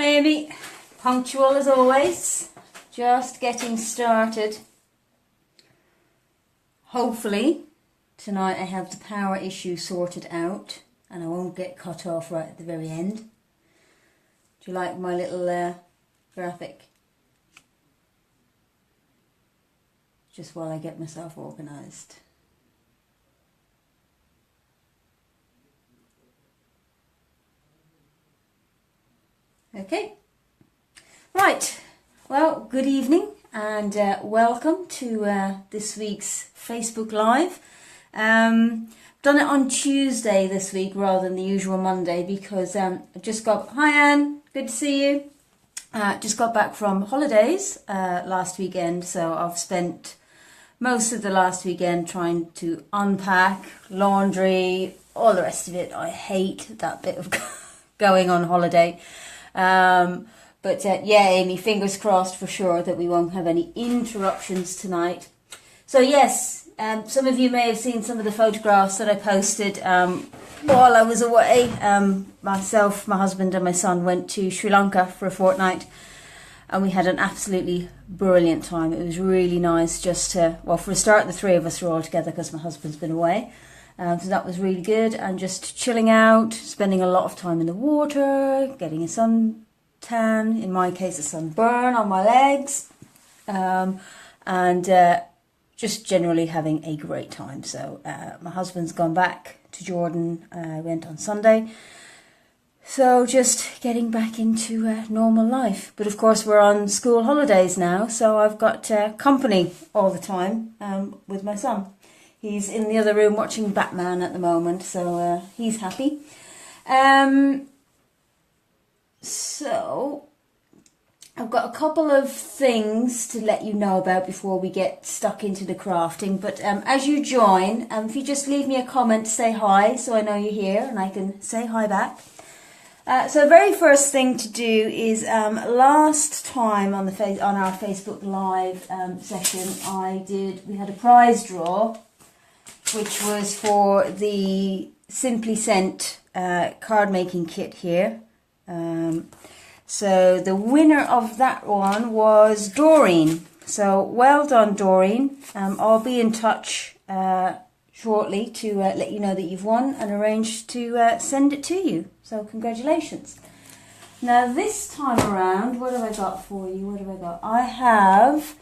Hi Amy, punctual as always, just getting started. Hopefully tonight I have the power issue sorted out and I won't get cut off right at the very end. Do you like my little graphic? Just while I get myself organised. Okay, right, well, good evening and welcome to this week's Facebook Live. Done it on Tuesday this week rather than the usual Monday because I just got, hi Anne, good to see you. Just got back from holidays last weekend, so I've spent most of the last weekend trying to unpack, laundry, all the rest of it. I hate that bit of going on holiday. But yeah, Amy, fingers crossed for sure that we won't have any interruptions tonight. So yes, some of you may have seen some of the photographs that I posted while I was away. Myself, my husband and my son went to Sri Lanka for a fortnight and we had an absolutely brilliant time. It was really nice just to, well, for a start, the three of us were all together because my husband's been away. So that was really good, and just chilling out, spending a lot of time in the water, getting a suntan, in my case a sunburn on my legs, and just generally having a great time. So my husband's gone back to Jordan, went on Sunday, so just getting back into normal life. But of course we're on school holidays now, so I've got company all the time with my son. He's in the other room watching Batman at the moment, so he's happy. So I've got a couple of things to let you know about before we get stuck into the crafting. But as you join, if you just leave me a comment to say hi, so I know you're here and I can say hi back. So the very first thing to do is last time on our Facebook Live session, we had a prize draw, which was for the Simply Sent card making kit here. So the winner of that one was Doreen. So well done, Doreen. I'll be in touch shortly to let you know that you've won and arrange to send it to you. So congratulations. Now this time around, what have I got for you? What have I got? I have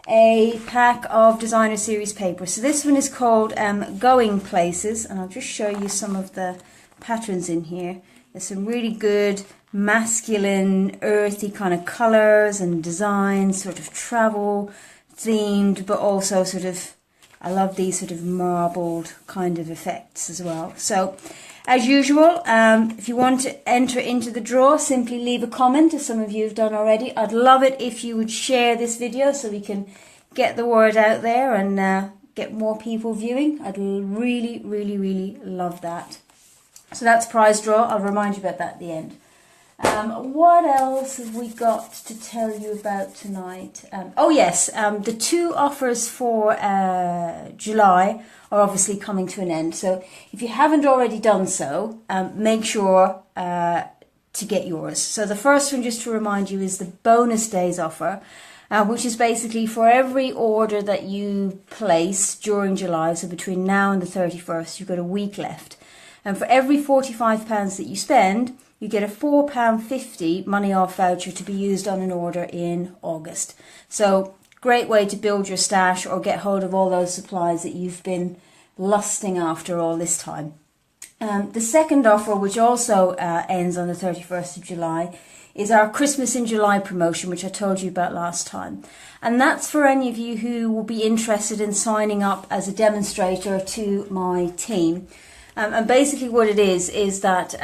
a pack of designer series paper. So this one is called Going Places, and I'll just show you some of the patterns in here. There's some really good masculine, earthy kind of colours and designs, sort of travel themed, but also sort of, I love these sort of marbled kind of effects as well. So as usual, if you want to enter into the draw, simply leave a comment, as some of you have done already. I'd love it if you would share this video so we can get the word out there and get more people viewing. I'd really, really, really love that. So that's prize draw. I'll remind you about that at the end. What else have we got to tell you about tonight? Oh yes, the two offers for July are obviously coming to an end. So if you haven't already done so, make sure to get yours. So the first one, just to remind you, is the bonus days offer, which is basically for every order that you place during July, so between now and the 31st, you've got a week left. And for every £45 that you spend, you get a £4.50 money off voucher to be used on an order in August. So great way to build your stash or get hold of all those supplies that you've been lusting after all this time. The second offer, which also ends on the 31st of July, is our Christmas in July promotion, which I told you about last time. And that's for any of you who will be interested in signing up as a demonstrator to my team. And basically what it is that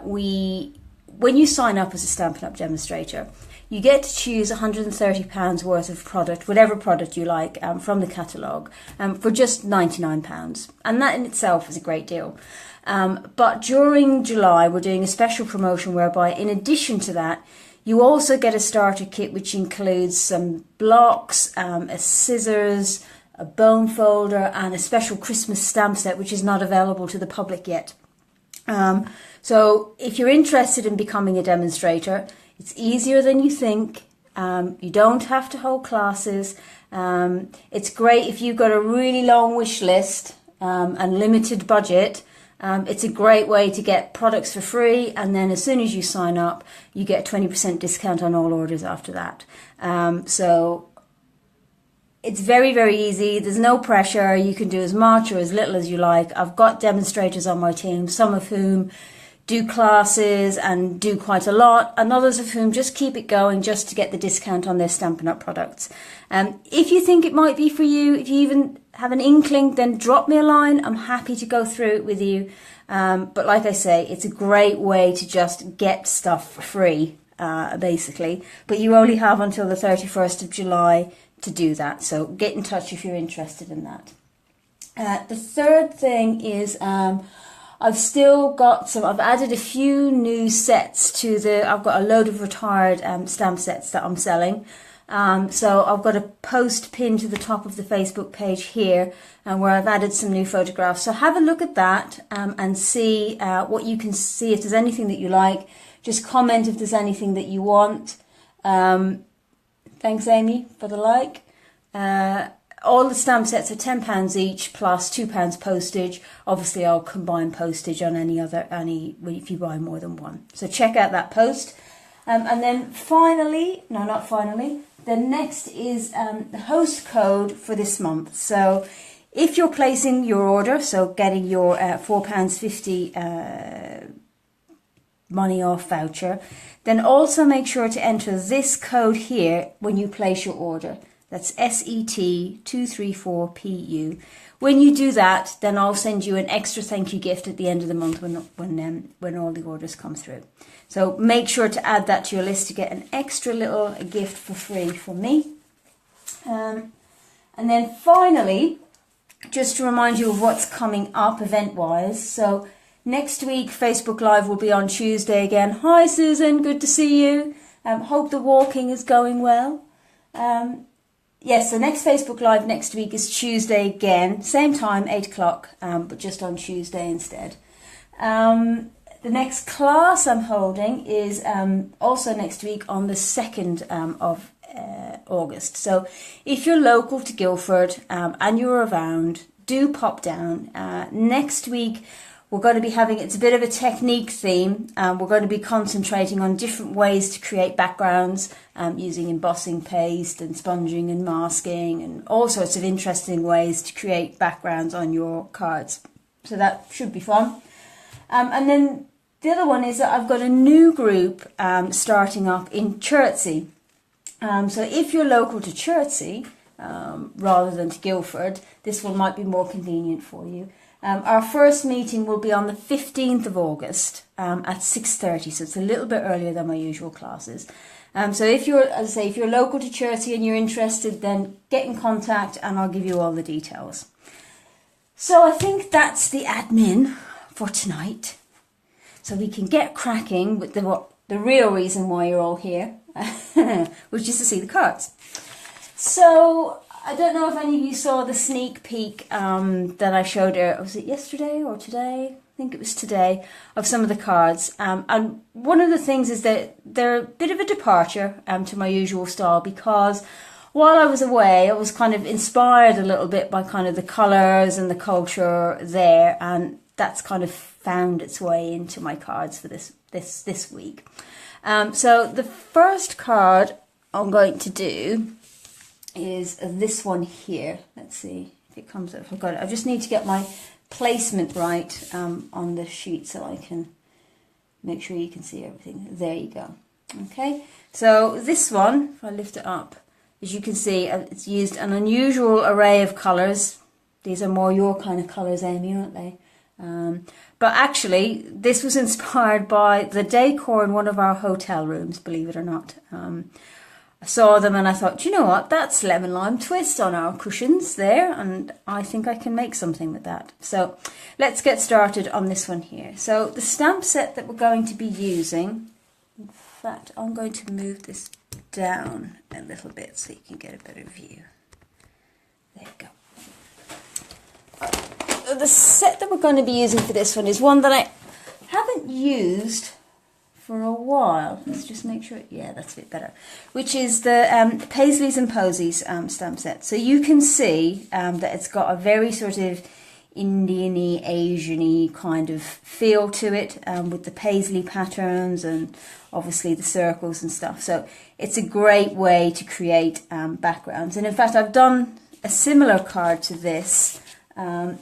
when you sign up as a Stampin' Up! Demonstrator, you get to choose £130 worth of product, whatever product you like, from the catalogue, for just £99. And that in itself is a great deal. But during July, we're doing a special promotion whereby, in addition to that, you also get a starter kit which includes some blocks, a scissors, a bone folder, and a special Christmas stamp set which is not available to the public yet. So if you're interested in becoming a demonstrator, It's easier than you think. You don't have to hold classes. It's great if you've got a really long wish list and limited budget. It's a great way to get products for free, and then as soon as you sign up, you get 20% discount on all orders after that. So it's very, very easy. There's no pressure. You can do as much or as little as you like. I've got demonstrators on my team, some of whom do classes and do quite a lot, and others of whom just keep it going just to get the discount on their Stampin' Up! Products. If you think it might be for you, if you even have an inkling, then drop me a line. I'm happy to go through it with you. But like I say, it's a great way to just get stuff for free, basically. But you only have until the 31st of July to do that. So get in touch if you're interested in that. The third thing is I've still got I've added a few new sets to I've got a load of retired stamp sets that I'm selling. So I've got a post pinned to the top of the Facebook page here where I've added some new photographs. So have a look at that and see what you can see. If there's anything that you like, just comment if there's anything that you want. Thanks, Amy, for the like. All the stamp sets are £10 each plus £2 postage. Obviously, I'll combine postage on if you buy more than one. So check out that post. And then finally, no, not finally, the next is the host code for this month. So if you're placing your order, so getting your £4.50 money off voucher, then also make sure to enter this code here when you place your order. That's SET234PU. When you do that, then I'll send you an extra thank you gift at the end of the month when all the orders come through. So make sure to add that to your list to get an extra little gift for free from me. And then finally, just to remind you of what's coming up event-wise. So next week, Facebook Live will be on Tuesday again. Hi, Susan. Good to see you. Hope the walking is going well. Yes, so next Facebook Live next week is Tuesday again. Same time, 8 o'clock, but just on Tuesday instead. The next class I'm holding is also next week on the 2nd of August. So if you're local to Guildford and you're around, do pop down. Next week we're going to be having, it's a bit of a technique theme. We're going to be concentrating on different ways to create backgrounds using embossing paste and sponging and masking and all sorts of interesting ways to create backgrounds on your cards. So that should be fun. And then the other one is that I've got a new group starting up in Chertsey. So if you're local to Chertsey, rather than to Guildford, this one might be more convenient for you. Our first meeting will be on the 15th of August at 6:30, so it's a little bit earlier than my usual classes. So if you're, as I say, if you're local to Chertsey and you're interested, then get in contact and I'll give you all the details. So I think that's the admin for tonight. So we can get cracking with the real reason why you're all here, which is to see the cards. So I don't know if any of you saw the sneak peek that I showed her. Was it yesterday or today? I think it was today, of some of the cards. And one of the things is that they're a bit of a departure to my usual style, because while I was away, I was kind of inspired a little bit by kind of the colours and the culture there, and that's kind of found its way into my cards for this week. So the first card I'm going to do is this one here. Let's see if it comes up. I've got it. I just need to get my placement right on the sheet so I can make sure you can see everything. There you go. Okay, so this one, if I lift it up, as you can see, it's used an unusual array of colours. These are more your kind of colours, Amy, aren't they? But actually, this was inspired by the decor in one of our hotel rooms, believe it or not. I saw them and I thought, you know what, that's lemon lime twist on our cushions there, and I think I can make something with that. So let's get started on this one here. So the stamp set that we're going to be using, in fact, I'm going to move this down a little bit so you can get a better view. There you go. The set that we're going to be using for this one is one that I haven't used for a while. Let's just make sure, yeah, that's a bit better. Which is the Paisleys and Posies stamp set. So you can see that it's got a very sort of Indian-y, Asian-y kind of feel to it, with the paisley patterns and obviously the circles and stuff. So it's a great way to create backgrounds. And in fact, I've done a similar card to this a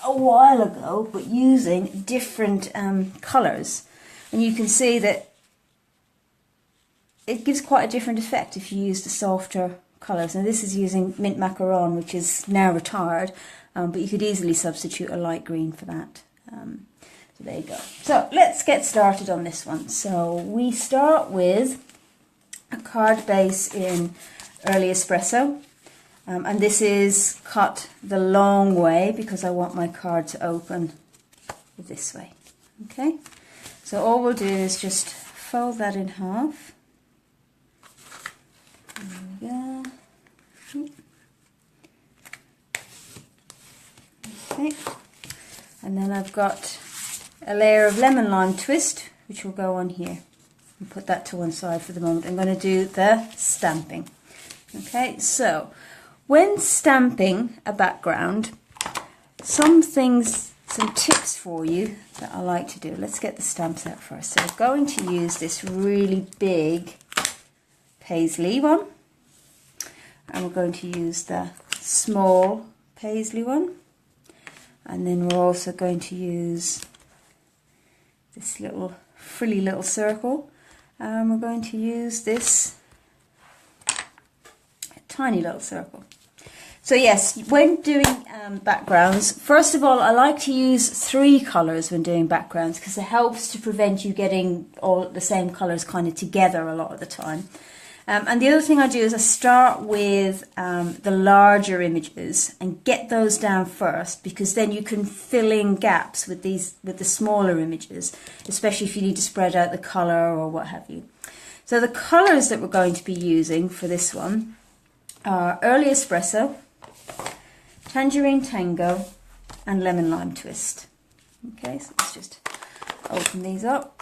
while ago, but using different colours. And you can see that it gives quite a different effect if you use the softer colours. And this is using mint macaron, which is now retired, but you could easily substitute a light green for that. So there you go. So let's get started on this one. So we start with a card base in Early Espresso. And this is cut the long way because I want my card to open this way. Okay, so all we'll do is just fold that in half. There we go. Okay, and then I've got a layer of lemon lime twist which will go on here. I'll put that to one side for the moment. I'm going to do the stamping. Okay, so when stamping a background, some tips for you that I like to do. Let's get the stamps out first. So I'm going to use this really big paisley one, and we're going to use the small paisley one, and then we're also going to use this little frilly little circle, and we're going to use this tiny little circle. So yes, when doing backgrounds, first of all, I like to use 3 colours when doing backgrounds because it helps to prevent you getting all the same colours kind of together a lot of the time. And the other thing I do is I start with the larger images and get those down first, because then you can fill in gaps with the smaller images, especially if you need to spread out the colour or what have you. So the colours that we're going to be using for this one are Early Espresso, Tangerine Tango, and Lemon Lime Twist. Okay, so let's just open these up.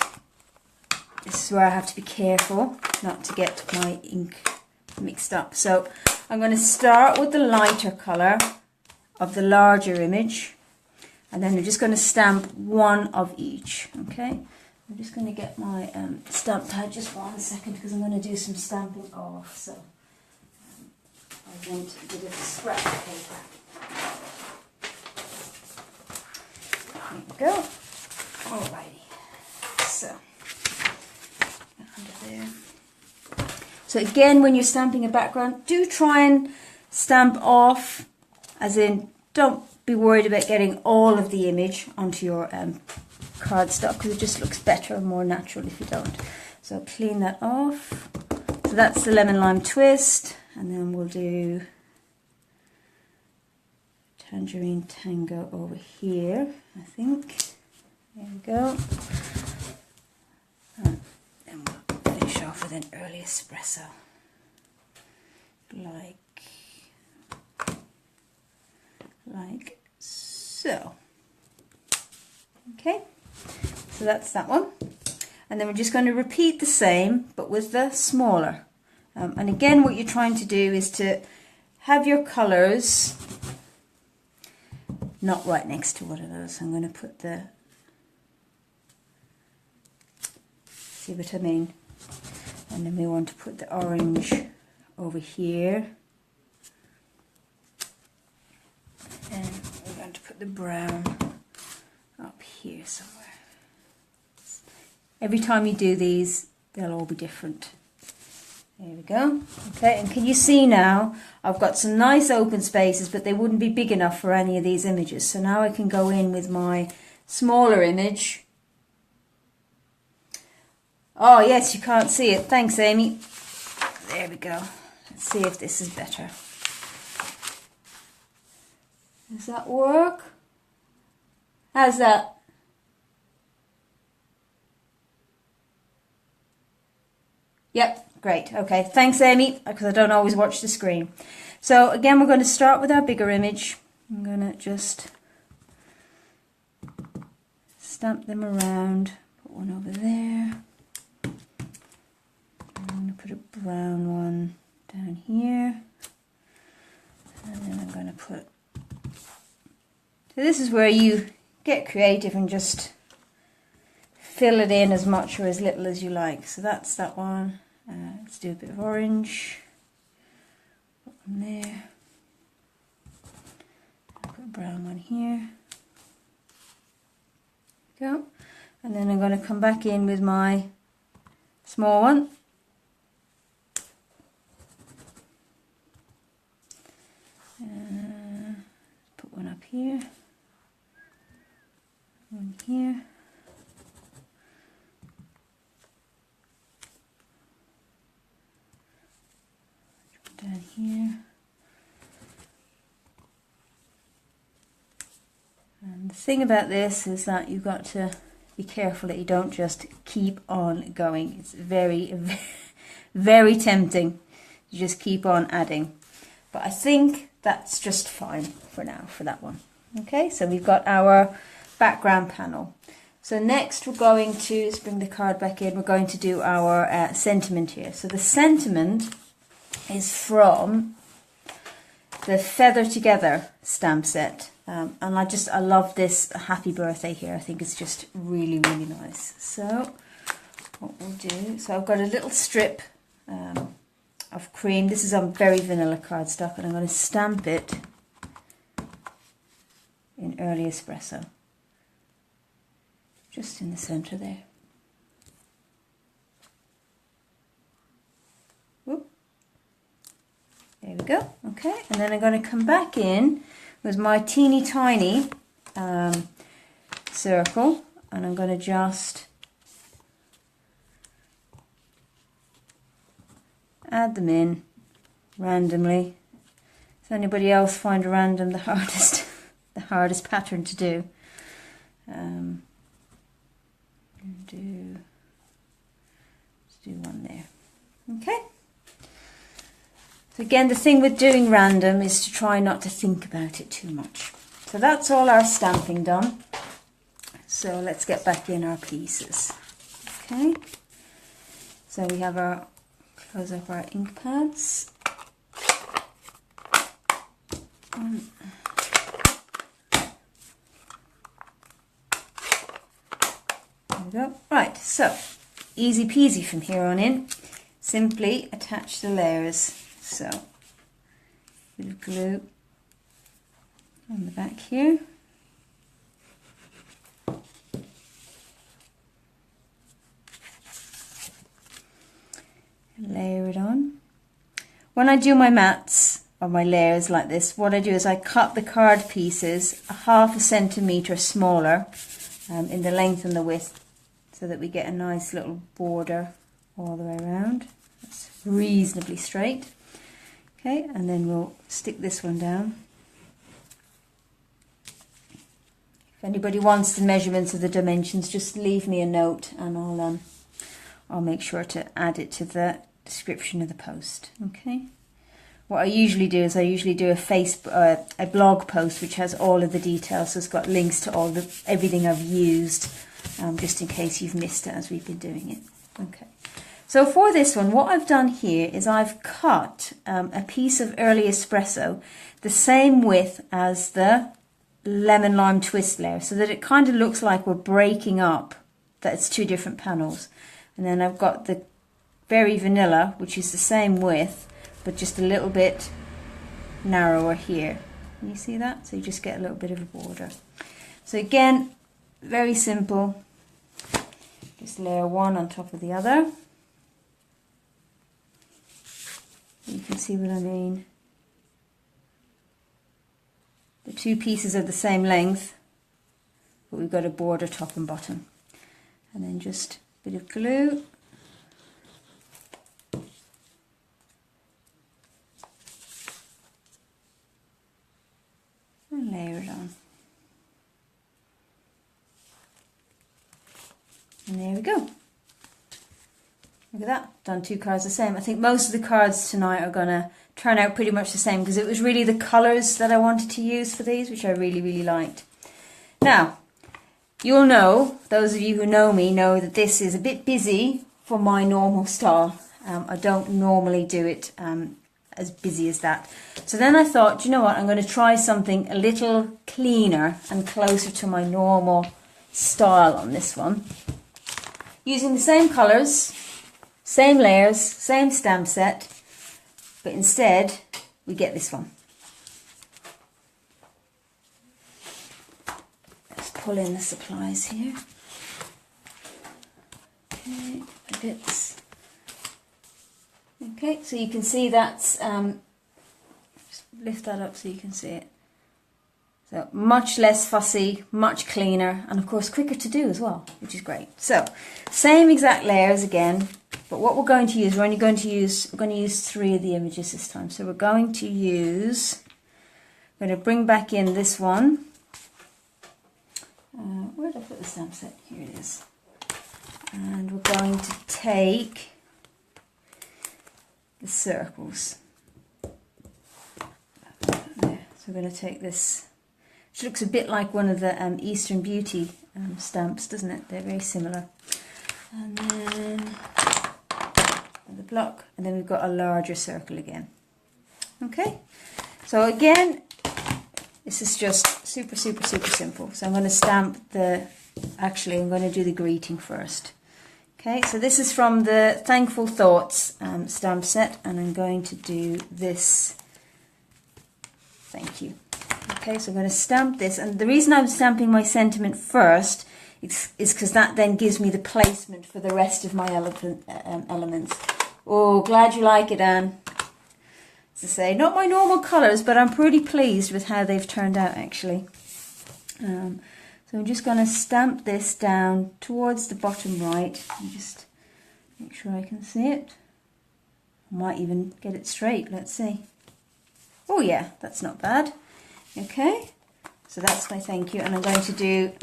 This is where I have to be careful not to get my ink mixed up. So I'm going to start with the lighter colour of the larger image, and then I'm just going to stamp one of each. Okay, I'm just going to get my stamp pad just 1 second because I'm going to do some stamping off. So I want a bit of scrap paper. There we go. Alrighty. So under there. So again, when you're stamping a background, do try and stamp off, as in don't be worried about getting all of the image onto your cardstock, because it just looks better and more natural if you don't. So clean that off. So that's the Lemon Lime Twist, and then we'll do Tangerine Tango over here, I think. There we go. And then we'll finish off with an Early Espresso, like so. Okay, so that's that one. And then we're just going to repeat the same, but with the smaller. And again, what you're trying to do is to have your colours not right next to one another. So I'm going to put the, see what I mean? And then we want to put the orange over here. And we're going to put the brown up here somewhere. Every time you do these, they'll all be different. There we go. Okay, and can you see now, I've got some nice open spaces, but they wouldn't be big enough for any of these images. So now I can go in with my smaller image. Oh yes, you can't see it. Thanks, Amy. There we go. Let's see if this is better. Does that work? How's that? Yep, great. Okay, thanks, Amy, because I don't always watch the screen. So again, we're going to start with our bigger image. I'm going to just stamp them around. Put one over there. put a brown one down here, and then I'm going to put, so this is where you get creative and just fill it in as much or as little as you like. So that's that one. Let's do a bit of orange. Put one there. Put a brown one here. There we go. And then I'm going to come back in with my small one. Put one up here. One here. Down here. And the thing about this is that you've got to be careful that you don't just keep on going. It's very, very tempting to just keep on adding. But I think that's just fine for now for that one. Okay, so we've got our background panel. So next we're going to, let's bring the card back in, we're going to do our sentiment here. So the sentiment is from the Feather Together stamp set. And I love this happy birthday here. I think it's just really, really nice. So what we'll do, so I've got a little strip of cream. This is on very vanilla cardstock, and I'm going to stamp it in Early Espresso. Just in the center there. Whoop. There we go. Okay, and then I'm going to come back in with my teeny tiny circle, and I'm going to just add them in randomly. Does anybody else find random the hardest the hardest pattern to do? Let's do one there. Okay. So again, the thing with doing random is to try not to think about it too much. So that's all our stamping done. So let's get back in our pieces. Okay. So we have our, close up our ink pads. There we go. Right, so easy peasy from here on in. Simply attach the layers. So, bit of glue on the back here. Layer it on. When I do my mats or my layers like this, what I do is I cut the card pieces 1/2 centimetre smaller in the length and the width, so that we get a nice little border all the way around. It's reasonably straight. Okay, and then we'll stick this one down. If anybody wants the measurements of the dimensions, just leave me a note and I'll make sure to add it to the description of the post. Okay. What I usually do is I usually do a blog post which has all of the details. So it's got links to everything I've used, just in case you've missed it as we've been doing it. Okay. So for this one, what I've done here is I've cut a piece of Early Espresso the same width as the lemon lime twist layer, so that it kind of looks like we're breaking up, that it's two different panels. And then I've got the Berry Vanilla, which is the same width, but just a little bit narrower here. Can you see that? So you just get a little bit of a border. So again, very simple. Just layer one on top of the other. You can see what I mean. The two pieces are the same length, but we've got a border top and bottom. And then just a bit of glue. And layer it on. And there we go. Look at that, done two cards the same. I think most of the cards tonight are going to turn out pretty much the same, because it was really the colours that I wanted to use for these, which I really, really liked. Now, you'll know, those of you who know me know that this is a bit busy for my normal style. I don't normally do it as busy as that. So then I thought, you know what, I'm going to try something a little cleaner and closer to my normal style on this one. Using the same colours, same layers, same stamp set, but instead we get this one. Let's pull in the supplies here. Okay, the bits. Okay, so you can see that's, just lift that up so you can see it. So much less fussy, much cleaner, and of course quicker to do as well, which is great. So same exact layers again, but what we're going to use, we're going to use 3 of the images this time. So we're going to use, I'm going to bring back in this one. Where did I put the stamp set? Here it is. And we're going to take the circles. There. So we're going to take this, which looks a bit like one of the Eastern Beauty stamps, doesn't it? They're very similar. And then the block, and then we've got a larger circle again. Okay, so again, this is just super simple. So I'm going to stamp the, actually I'm going to do the greeting first. Okay, so this is from the Thankful Thoughts stamp set, and I'm going to do this thank you. Okay, so I'm going to stamp this, and the reason I'm stamping my sentiment first is because that then gives me the placement for the rest of my elements. Oh, glad you like it, Anne. As I say, not my normal colours, but I'm pretty pleased with how they've turned out actually. So I'm just going to stamp this down towards the bottom right and just make sure I can see it. I might even get it straight, let's see. Oh yeah, that's not bad. Okay, so that's my thank you, and I'm going to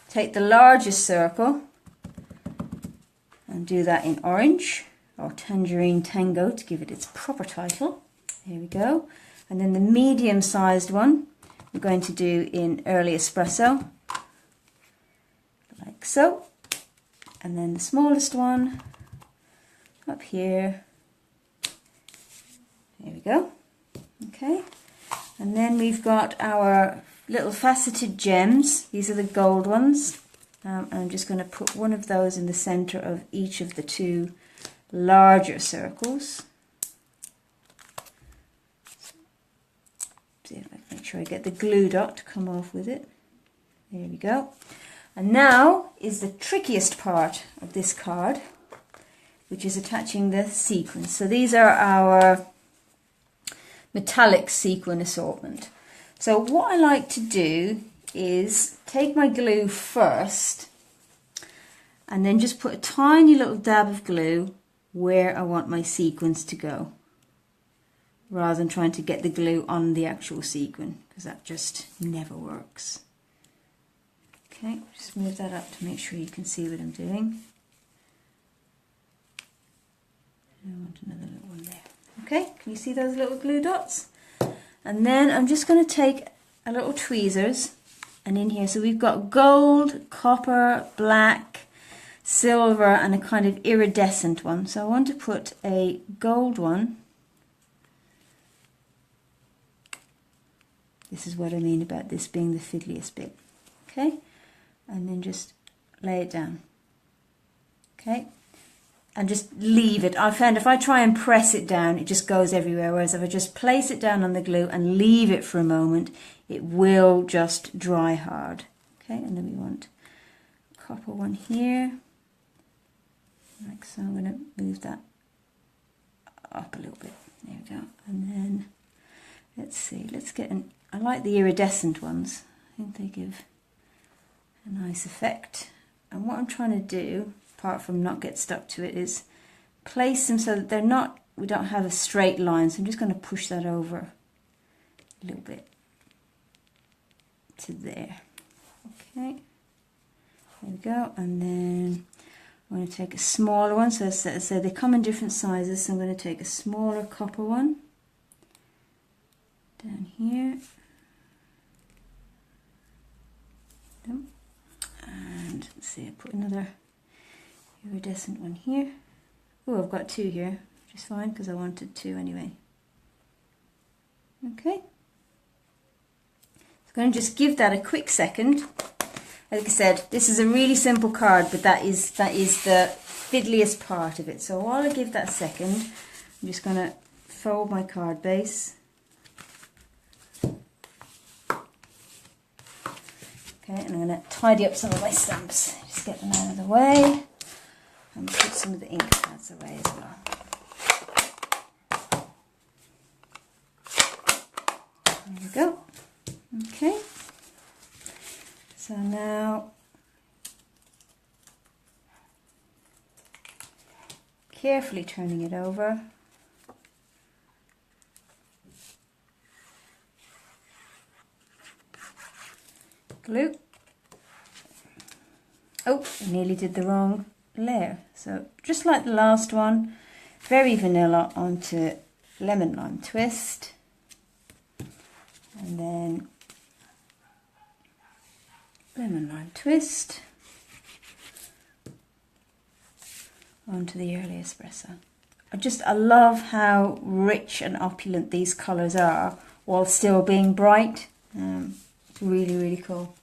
take the largest circle and do that in orange, or Tangerine Tango to give it its proper title. Here we go. And then the medium-sized one we're going to do in Early Espresso, like so. And then the smallest one up here. There we go. Okay. And then we've got our little faceted gems. These are the gold ones. I'm just going to put one of those in the center of each of the 2 larger circles. See if I can make sure I get the glue dot to come off with it. There we go. And now is the trickiest part of this card, which is attaching the sequins. So these are our metallic sequin assortment. So what I like to do is take my glue first and then just put a tiny little dab of glue where I want my sequins to go, rather than trying to get the glue on the actual sequin, because that just never works. Okay, just move that up to make sure you can see what I'm doing. I want another little one there. Okay, can you see those little glue dots? And then I'm just going to take a little tweezers and in here, so we've got gold, copper, black, silver and a kind of iridescent one. So I want to put a gold one. This is what I mean about this being the fiddliest bit. Okay, and then just lay it down. Okay. And just leave it. I found if I try and press it down, it just goes everywhere. Whereas if I just place it down on the glue and leave it for a moment, it will just dry hard. Okay, and then we want a copper one here. Like so, I'm going to move that up a little bit. There we go. And then, let's see, let's get an, I like the iridescent ones. I think they give a nice effect. And what I'm trying to do, apart from not get stuck to it, is place them so that they're not, we don't have a straight line. So I'm just going to push that over a little bit to there. Okay, there we go. And then I'm going to take a smaller one. So they come in different sizes. So I'm going to take a smaller copper one down here. And let's see, I put another iridescent one here. Oh, I've got 2 here, which is fine because I wanted 2 anyway. Okay. So I'm going to just give that a quick second. Like I said, this is a really simple card, but that is the fiddliest part of it. So while I give that a second, I'm just going to fold my card base. Okay, and I'm going to tidy up some of my stamps. Just get them out of the way. And put some of the ink pads away as well. There we go. Okay. So now, carefully turning it over. Glue. Oh, I nearly did the wrong layer. So just like the last one, very vanilla onto lemon lime twist, and then lemon lime twist onto the early espresso. I love how rich and opulent these colours are while still being bright. It's really, really cool.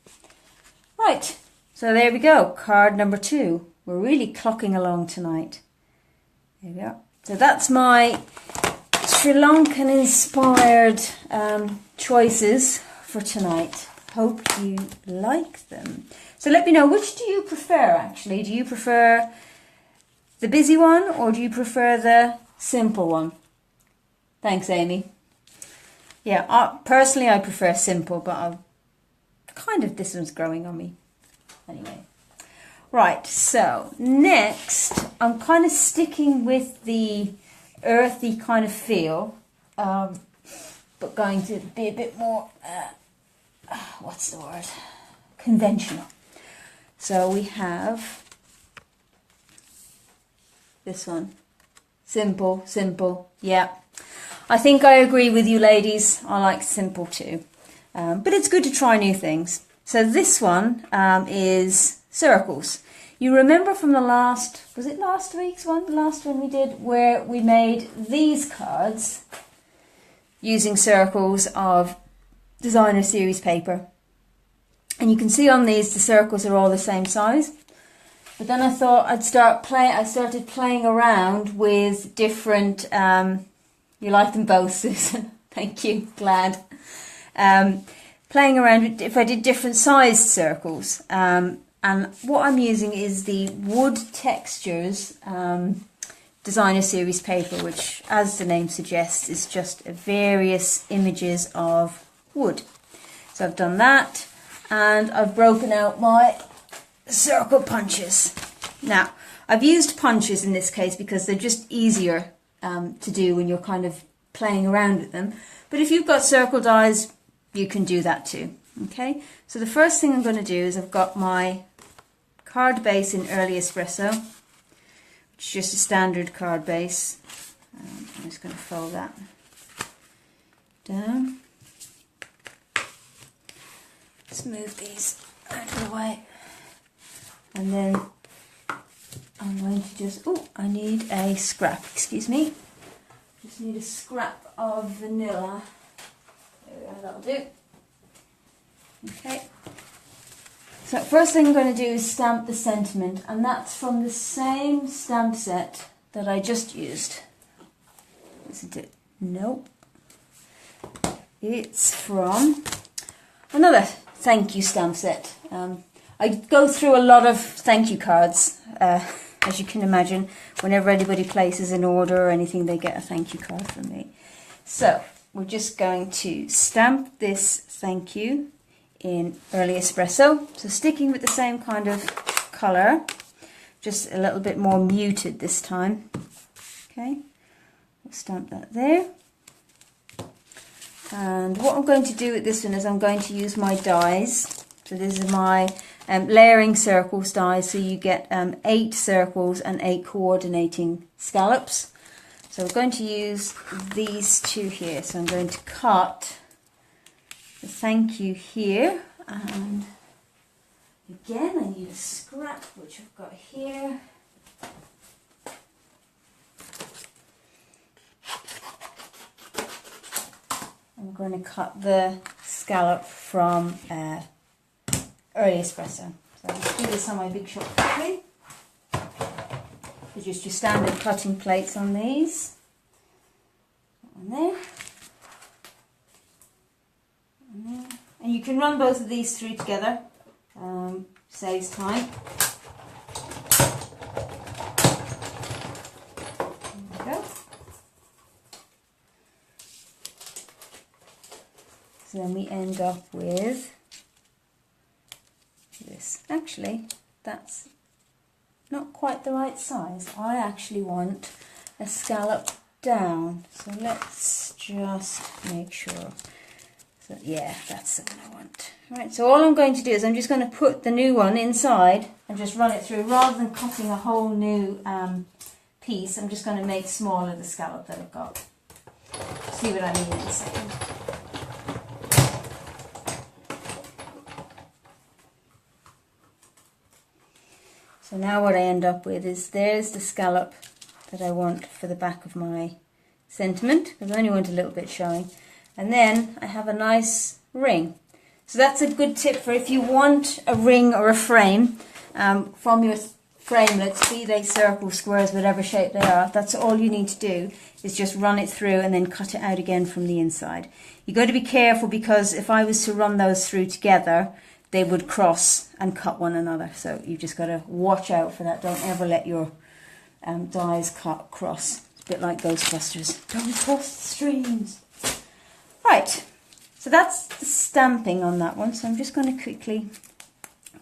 Right, so there we go, card number 2. We're really clocking along tonight. There we go. So that's my Sri Lankan inspired choices for tonight. Hope you like them. So let me know, which do you prefer actually? Do you prefer the busy one or do you prefer the simple one? Thanks, Amy. Yeah, personally I prefer simple, but this one's growing on me. Anyway. Right, so next I'm kind of sticking with the earthy kind of feel, but going to be a bit more, what's the word? Conventional. So we have this one. Simple, simple, yeah. I think I agree with you ladies, I like simple too. But it's good to try new things. So this one is circles. You remember from the last, was it last week's one? The last one we did, where we made these cards using circles of designer series paper. And you can see on these the circles are all the same size. But then I thought I started playing around with different, you like them both, Susan, thank you, glad. Playing around with, if I did different sized circles. And what I'm using is the Wood Textures designer series paper, which, as the name suggests, is just various images of wood. So I've done that, and I've broken out my circle punches. Now, I've used punches in this case because they're just easier to do when you're kind of playing around with them. But if you've got circle dies, you can do that too. Okay, so the first thing I'm going to do is I've got my card base in Early Espresso, which is just a standard card base. I'm just going to fold that down. Let's move these out of the way. And then I'm going to just, oh, I need a scrap, excuse me. Just need a scrap of vanilla. There we go, that'll do. Okay. So first thing I'm going to do is stamp the sentiment, and that's from the same stamp set that I just used. Isn't it? Nope. It's from another thank you stamp set. I go through a lot of thank you cards, as you can imagine. Whenever anybody places an order or anything, they get a thank you card from me. So we're just going to stamp this thank you in Early Espresso. So sticking with the same kind of colour, just a little bit more muted this time. Okay, we'll stamp that there. And what I'm going to do with this one is I'm going to use my dies. So this is my layering circles dies, so you get 8 circles and 8 coordinating scallops. So we're going to use these 2 here. So I'm going to cut the thank you here, and again I need a scrap, which I've got here. going to cut the scallop from early espresso. So I'll just do this on my big shot quickly. So just your standard cutting plates on these. One there. And you can run both of these through together, saves time. There we go. So then we end up with this. Actually, that's not quite the right size. I actually want a scallop down. So let's just make sure. So yeah, that's the one I want. Right, so all I'm going to do is I'm just going to put the new one inside and just run it through. Rather than cutting a whole new piece, I'm just going to make smaller the scallop that I've got. See what I mean in a second. So now what I end up with is there's the scallop that I want for the back of my sentiment, because I only want a little bit showing. And then I have a nice ring. So that's a good tip for if you want a ring or a frame from your framelets, be they circles, squares, whatever shape they are. That's all you need to do is just run it through and then cut it out again from the inside. You've got to be careful because if I was to run those through together, they would cross and cut one another. So you've just got to watch out for that. Don't ever let your dies cross. It's a bit like Ghostbusters. Don't cross the streams. Right, so that's the stamping on that one. So I'm just going to quickly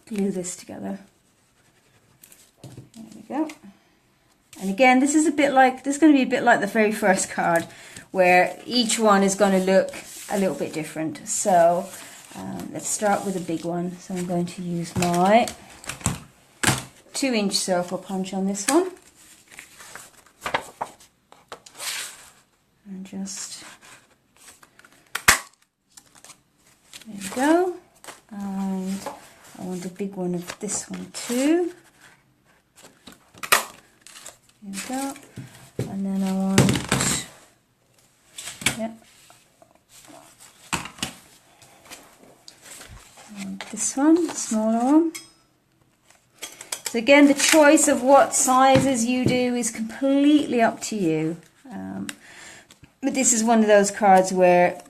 glue this together. There we go. And again, this is a bit like, this is going to be a bit like the very first card, where each one is going to look a little bit different. So let's start with a big one. So I'm going to use my 2-inch circle punch on this one. And just, there we go. And I want a big one of this one too. There we go. And then I want, this one, the smaller one. So again, the choice of what sizes you do is completely up to you. But this is one of those cards where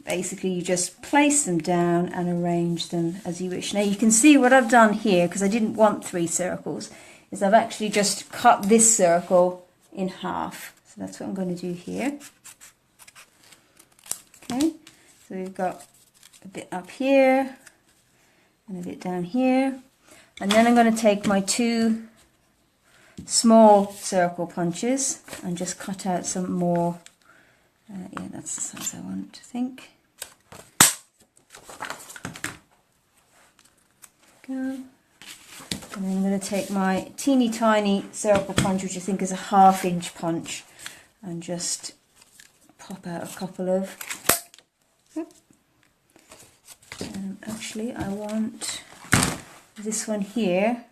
basically you just place them down and arrange them as you wish. Now you can see what I've done here, because I didn't want 3 circles, is I've actually just cut this circle in half. So that's what I'm going to do here. Okay, so we've got a bit up here and a bit down here. And then I'm going to take my 2 small circle punches and just cut out some more. Yeah, that's the size I want, I think. Go. And then I'm going to take my teeny tiny circle punch, which I think is a 1/2-inch punch, and just pop out a couple of. Actually, I want this one here.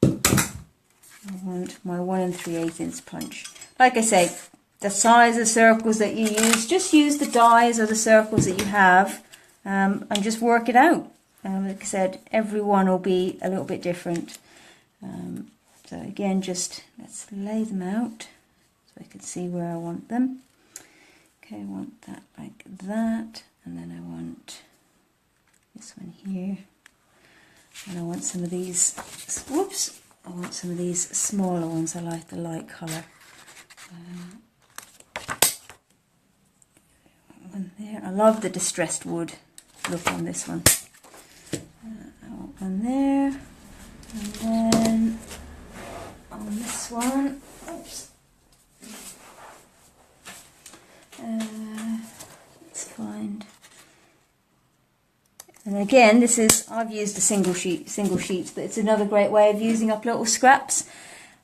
I want my 1 3/8" punch. Like I say, the size of circles that you use, just use the dies or the circles that you have, and just work it out. Like I said, every one will be a little bit different. So again, just let's lay them out so I can see where I want them. Okay, I want that like that, and then I want this one here, and I want some of these, whoops, I want some of these smaller ones. I like the light colour. One there. I love the distressed wood look on this one. I want one there, and then on this one, oops. Let's find. And again, this is, I've used a single sheets, but it's another great way of using up little scraps.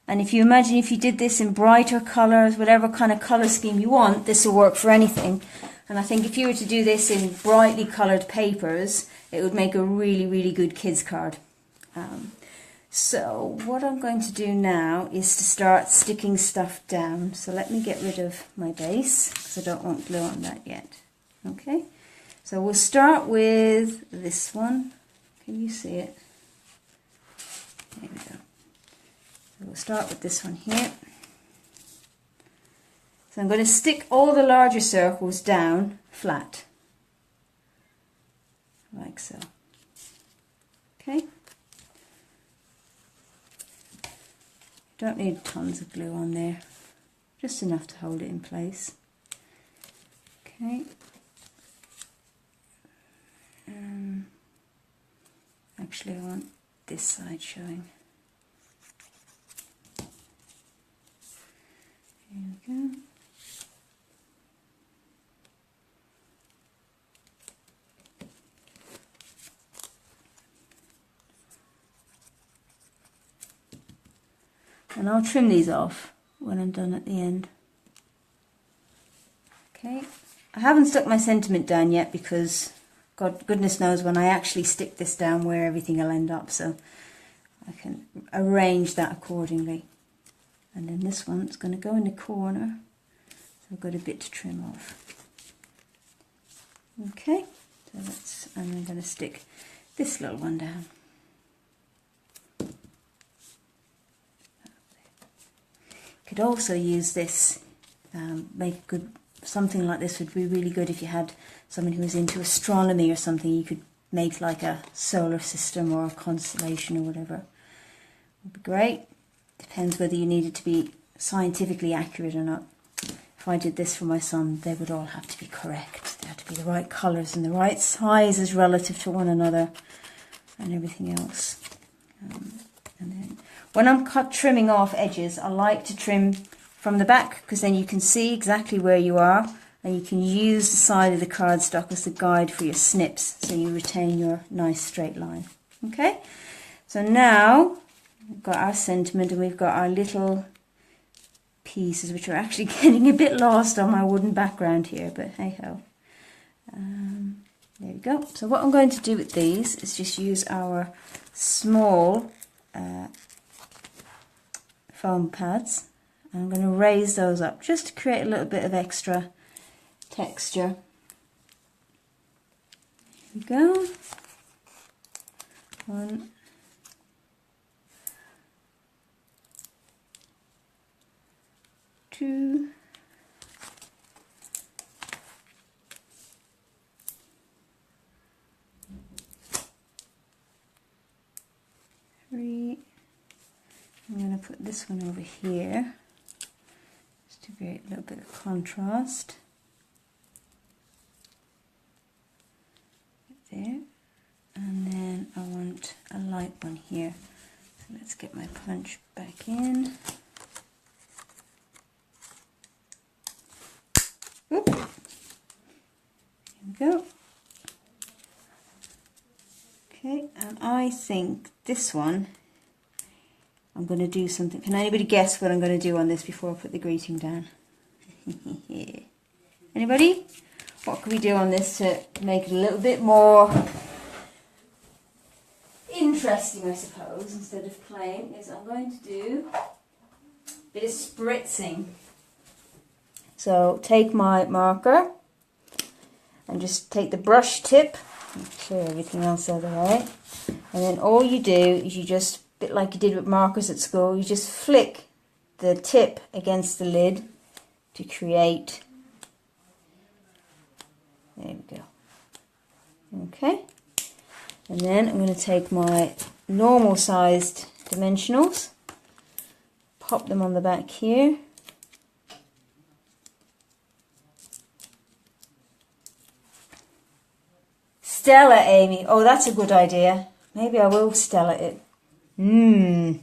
And if you imagine if you did this in brighter colours, whatever kind of colour scheme you want, this will work for anything. And I think if you were to do this in brightly coloured papers, it would make a really, really good kids card. So what I'm going to do now is to start sticking stuff down. So let me get rid of my base, because I don't want glue on that yet. Okay, so we'll start with this one. Can you see it? There we go. So we'll start with this one here. So I'm going to stick all the larger circles down flat, like so. Okay. Don't need tons of glue on there, just enough to hold it in place. Okay. Actually, I want this side showing. Here we go. And I'll trim these off when I'm done at the end. Okay, I haven't stuck my sentiment down yet because goodness knows when I actually stick this down where everything will end up, so I can arrange that accordingly. And then this one's going to go in the corner, so I've got a bit to trim off. Okay, so and I'm going to stick this little one down. Could also use this, make good, something like this would be really good if you had someone who was into astronomy or something. You could make like a solar system or a constellation or whatever. Would be great. Depends whether you need it to be scientifically accurate or not. If I did this for my son, they would all have to be correct. They have to be the right colours and the right sizes relative to one another and everything else. And then when I'm trimming off edges, I like to trim from the back because then you can see exactly where you are and you can use the side of the cardstock as the guide for your snips so you retain your nice straight line. Okay, so now we've got our sentiment and we've got our little pieces which are actually getting a bit lost on my wooden background here, but hey ho. There we go. So what I'm going to do with these is just use our small foam pads. I'm going to raise those up just to create a little bit of extra texture. Here we go. 1, 2, 3. I'm going to put this one over here just to create a little bit of contrast. There. And then I want a light one here. So let's get my punch back in. Oop. Here we go. Okay, and I think this one I'm going to do something. Can anybody guess what I'm going to do on this before I put the greeting down? Anybody? What can we do on this to make it a little bit more interesting, I suppose, instead of plain? Is I'm going to do a bit of spritzing. So take my marker and just take the brush tip, clear everything else out of the way, and then all you do is you just, a bit like you did with markers at school, you just flick the tip against the lid to create, there we go. Okay, and then I'm going to take my normal sized dimensionals, pop them on the back here. Stella, Amy. Oh, that's a good idea. Maybe I will Stella it. There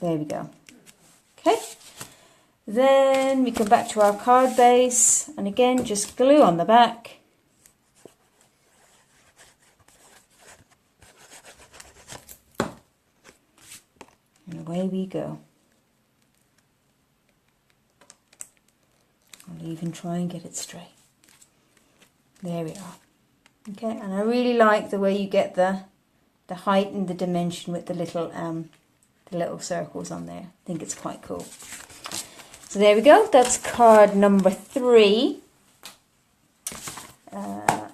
we go. Okay. Then we come back to our card base, and again, just glue on the back. And away we go. I'll even try and get it straight. There we are. Okay, and I really like the way you get the height and the dimension with the little circles on there. I think it's quite cool. So there we go. That's card number 3. And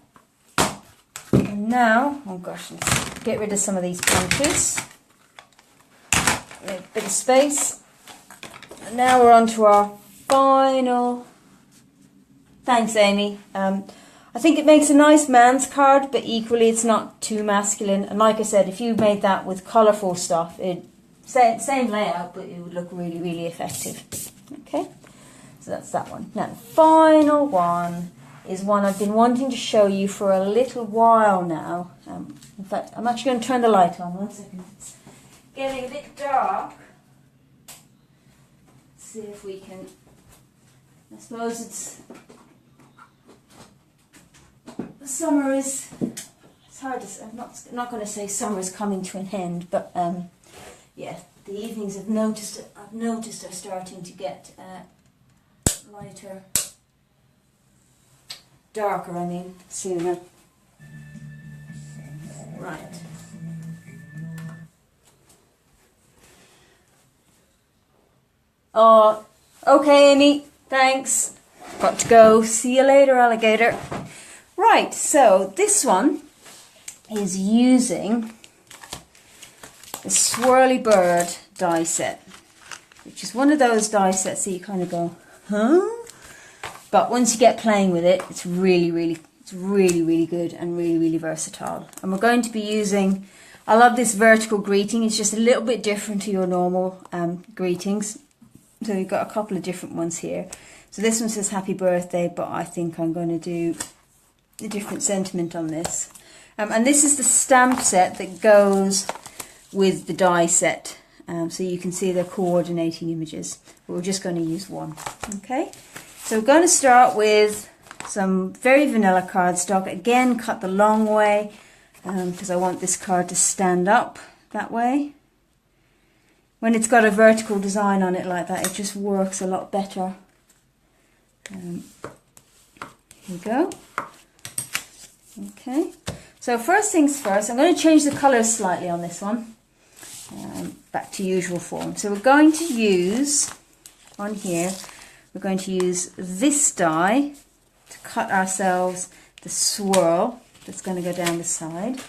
now, oh gosh, let's get rid of some of these punches. A bit of space. And now we're on to our final. Thanks, Amy. I think it makes a nice man's card, but equally it's not too masculine. And like I said, if you made that with colourful stuff, same layout, but it would look really, really effective. Okay, so that's that one. Now the final one is one I've been wanting to show you for a little while now. In fact, I'm actually going to turn the light on. 1 second. It's getting a bit dark. Let's see if we can. I suppose it's. Summer is, it's hard to say, I'm not going to say summer is coming to an end, but yeah, the evenings I've noticed are starting to get lighter, darker, I mean, sooner. Right. Oh, okay, Amy, thanks. Got to go. See you later, alligator. Right, so this one is using the Swirly Bird die set, which is one of those die sets that you kind of go, huh? But once you get playing with it, it's really, really good and really, really versatile. And we're going to be using, I love this vertical greeting. It's just a little bit different to your normal greetings. So we've got a couple of different ones here. So this one says happy birthday, but I think I'm going to do a different sentiment on this. And this is the stamp set that goes with the die set. So you can see they're coordinating images. But we're just going to use one. Okay, so we're going to start with some very vanilla cardstock. Again, cut the long way because I want this card to stand up that way. When it's got a vertical design on it like that, it just works a lot better. Here we go. Okay, so first things first, I'm going to change the colours slightly on this one, back to usual form. So we're going to use, on here, we're going to use this die to cut ourselves the swirl that's going to go down the side.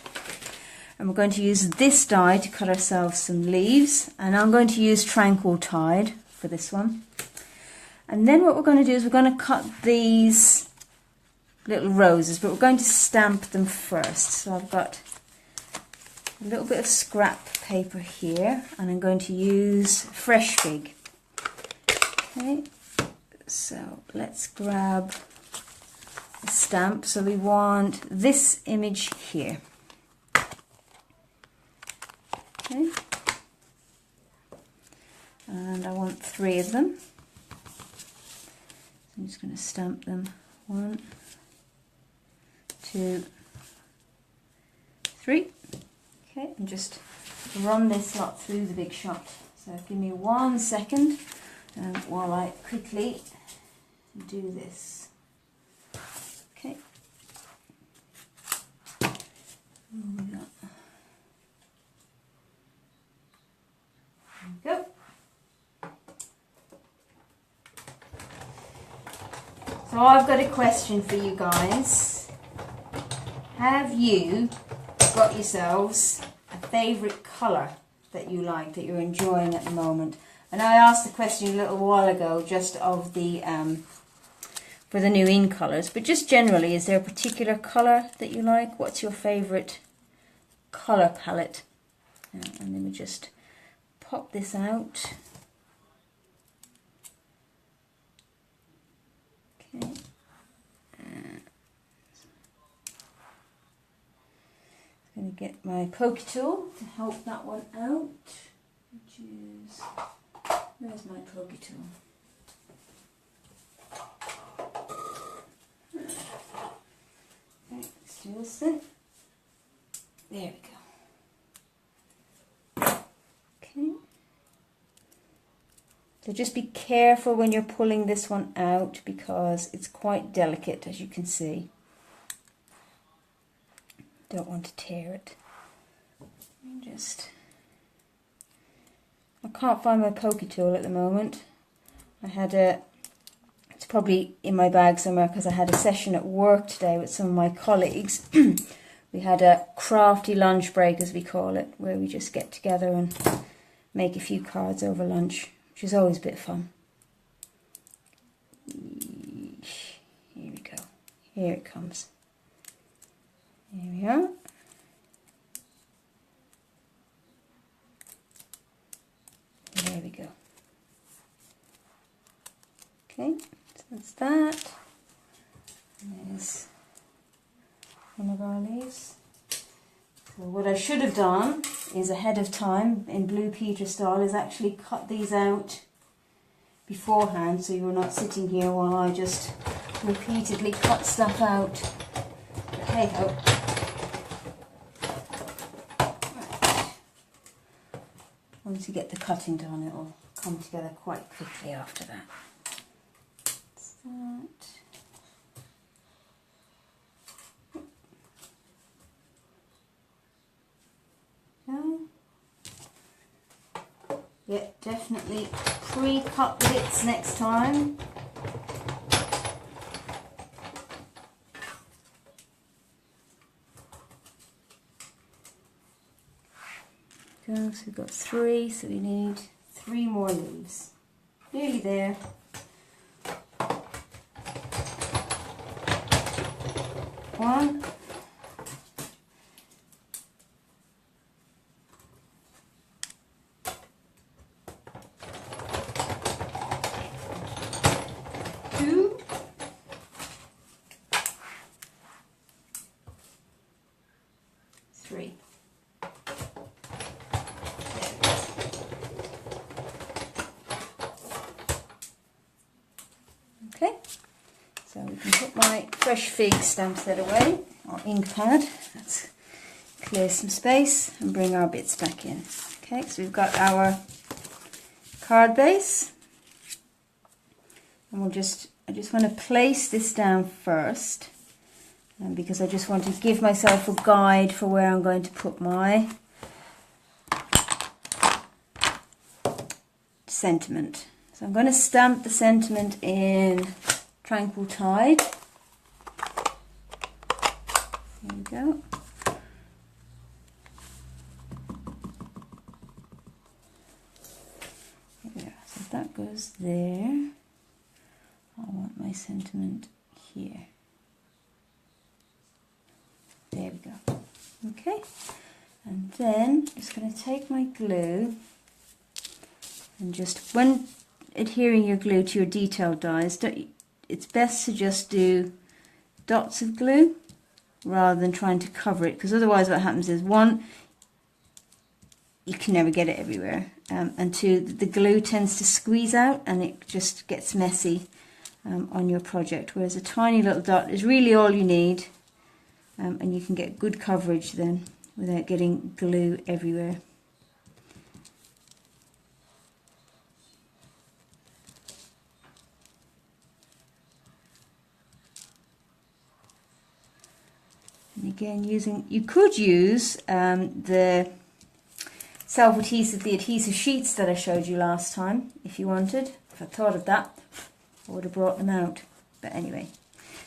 And we're going to use this die to cut ourselves some leaves. And I'm going to use Tranquil Tide for this one. And then what we're going to do is we're going to cut these little roses, but we're going to stamp them first. So I've got a little bit of scrap paper here, and I'm going to use Fresh Fig. Okay, so let's grab a stamp. So we want this image here. Okay, and I want 3 of them. So I'm just going to stamp them. 1, 2, 3. Okay, and just run this lot through the big shot. So give me 1 second while I quickly do this. Okay. There we go. So I've got a question for you guys. Have you got yourselves a favourite colour that you like, that you're enjoying at the moment? And I asked the question a little while ago just of the for the new in colours, but just generally, is there a particular colour that you like? What's your favourite colour palette? And then we just pop this out. Okay. I'm going to get my pokey tool to help that one out, which is, where's my pokey tool? Okay, let's do this then. There we go. Okay. So just be careful when you're pulling this one out because it's quite delicate, as you can see. Don't want to tear it. I can't find my pokey tool at the moment. I had to It's probably in my bag somewhere because I had a session at work today with some of my colleagues. We had a crafty lunch break, as we call it, where we just get together and make a few cards over lunch, which is always a bit of fun. Here we go. Here it comes. Here we are. There we go. Okay, so that's that. And there's one of our leaves. So what I should have done is ahead of time, in Blue Peter style, is actually cut these out beforehand, so you're not sitting here while I just repeatedly cut stuff out. But hey ho. Right. Once you get the cutting done, it will come together quite quickly after that. That's that. No. Yeah, definitely pre-cut bits next time. So we've got 3, so we need 3 more leaves. Nearly there. One. 2. 3. Okay, so we can put my fresh fig stamp set away, or ink pad. Let's clear some space and bring our bits back in. Okay, so we've got our card base, and I just want to place this down first, because I just want to give myself a guide for where I'm going to put my sentiment. So I'm going to stamp the sentiment in Tranquil Tide. There we go. There. So that goes there. I want my sentiment here. There we go. Okay. And then I'm just going to take my glue and just, when adhering your glue to your detailed dies, it's best to just do dots of glue rather than trying to cover it, because otherwise what happens is, 1, you can never get it everywhere, and 2, the glue tends to squeeze out and it just gets messy on your project, whereas a tiny little dot is really all you need, and you can get good coverage then without getting glue everywhere. And again, you could use the self-adhesive, the adhesive sheets that I showed you last time, if you wanted. If I thought of that, I would have brought them out. But anyway,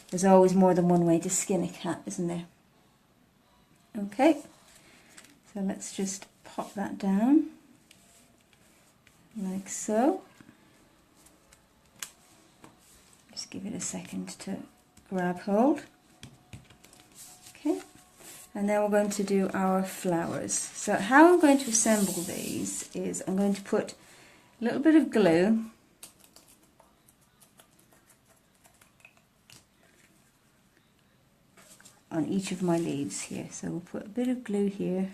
there's always more than one way to skin a cat, isn't there? Okay, so let's just pop that down, like so. Just give it a second to grab hold. Okay, and then we're going to do our flowers. So how I'm going to assemble these is, I'm going to put a little bit of glue on each of my leaves here. So we'll put a bit of glue here,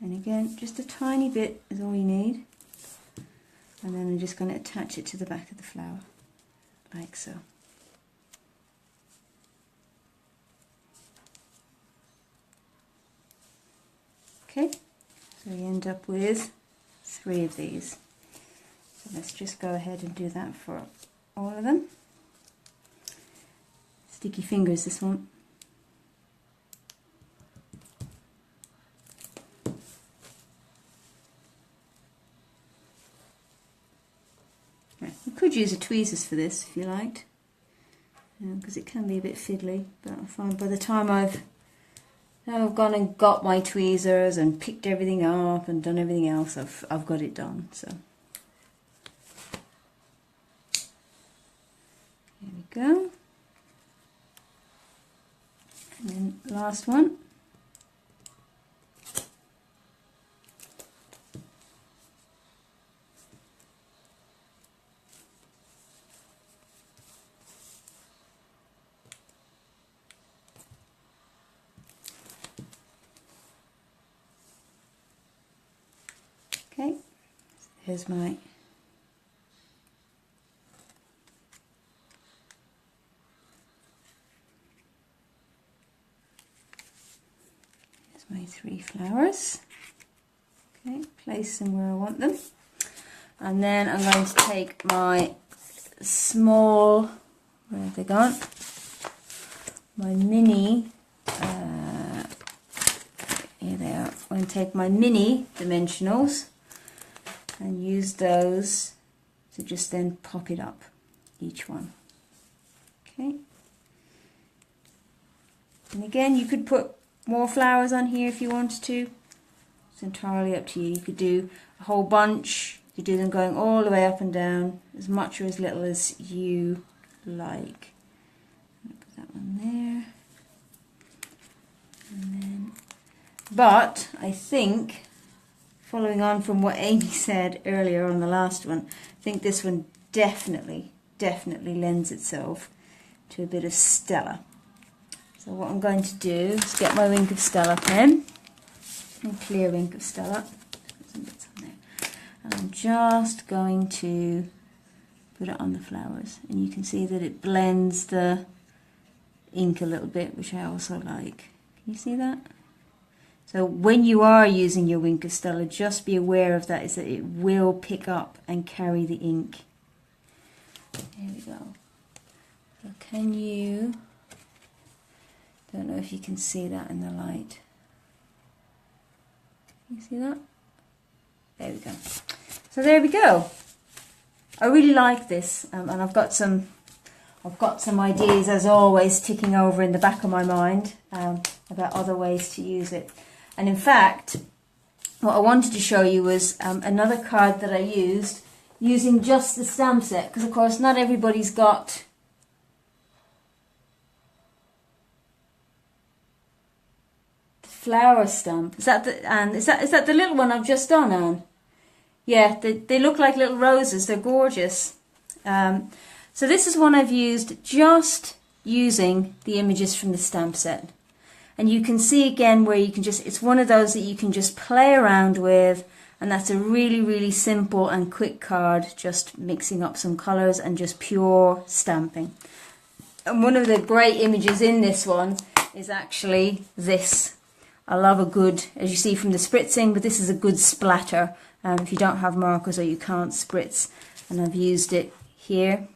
and again just a tiny bit is all you need, and then I'm just going to attach it to the back of the flower like so. Okay, so we end up with 3 of these. So let's just go ahead and do that for all of them. Sticky fingers, this one. You could use a tweezers for this if you liked, because it can be a bit fiddly, but I find by the time I've gone and got my tweezers and picked everything up and done everything else, I've got it done. So here we go. And then last one. Okay, here's my three flowers. Okay, place them where I want them. And then I'm going to take my small, where have they gone? My mini, here they are. I'm going to take my mini dimensionals and use those to just then pop it up, each one. Okay. And again, you could put more flowers on here if you wanted to. It's entirely up to you. You could do a whole bunch. You could do them going all the way up and down, as much or as little as you like. Put that one there. And then, but I think, following on from what Amy said earlier on the last one, I think this one definitely lends itself to a bit of Stella. So what I'm going to do is get my Wink of Stella pen, and clear Wink of Stella, put some bits on there, and I'm just going to put it on the flowers, and you can see that it blends the ink a little bit, which I also like. Can you see that? So when you are using your Wink of Stella, just be aware of that, is that it will pick up and carry the ink. There we go. So can you, don't know if you can see that in the light. Can you see that? There we go. So there we go. I really like this, and I've got some ideas, as always, ticking over in the back of my mind about other ways to use it. And in fact, what I wanted to show you was another card that I used using just the stamp set, because of course not everybody's got the flower stamp. Is that the, Anne? Is that the little one I've just done, Anne? Yeah, they look like little roses. They're gorgeous. So this is one I've used just using the images from the stamp set. And you can see again where you can just, it's one of those that you can just play around with, and that's a really simple and quick card, just mixing up some colours and just pure stamping. And one of the great images in this one is actually this. I love a good, as you see from the spritzing, but this is a good splatter if you don't have markers or you can't spritz. And I've used it here.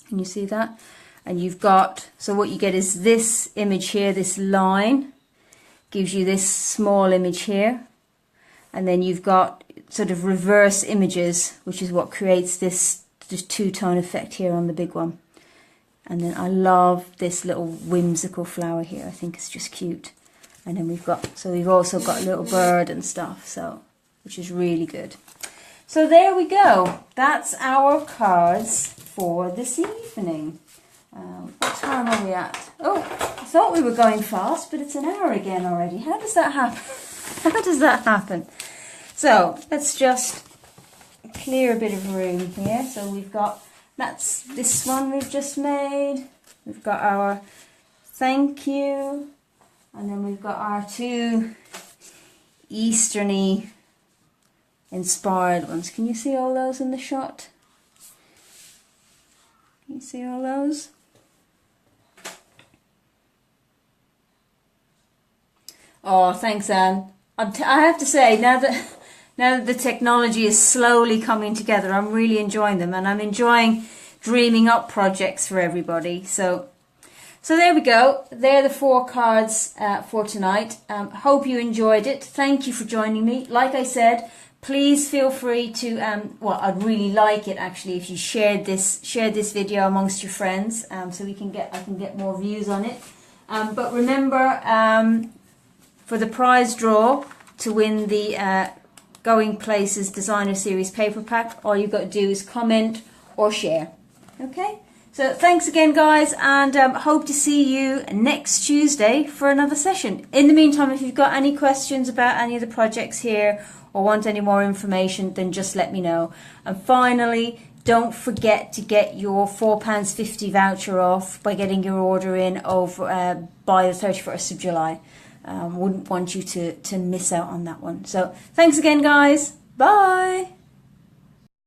Can you see that? And you've got, so what you get is this image here, this line gives you this small image here, and then you've got sort of reverse images, which is what creates this two-tone effect here on the big one. And then I love this little whimsical flower here. I think it's just cute. And then we've also got a little bird and stuff, so which is really good. So there we go. That's our cards for this evening. What time are we at? Oh, I thought we were going fast, but it's an hour again already. How does that happen? How does that happen? So let's just clear a bit of room here. So we've got, that's this one we've just made. We've got our thank you, and then we've got our two Easterny inspired ones. Can you see all those in the shot? Can you see all those? Oh, thanks, Anne. I have to say, now that the technology is slowly coming together, I'm really enjoying them, and I'm enjoying dreaming up projects for everybody. So there we go. They're the 4 cards for tonight. Hope you enjoyed it. Thank you for joining me. Like I said, Please feel free to, well, I'd really like it actually if you shared this video amongst your friends, so I can get more views on it. But remember, for the prize draw to win the Going Places Designer Series paper pack, all you've got to do is comment or share. Okay? So thanks again, guys, and hope to see you next Tuesday for another session. In the meantime, if you've got any questions about any of the projects here or want any more information, then just let me know. And finally, don't forget to get your £4.50 voucher off by getting your order in over by the 31st of July. Wouldn't want you to miss out on that one. So thanks again, guys. Bye.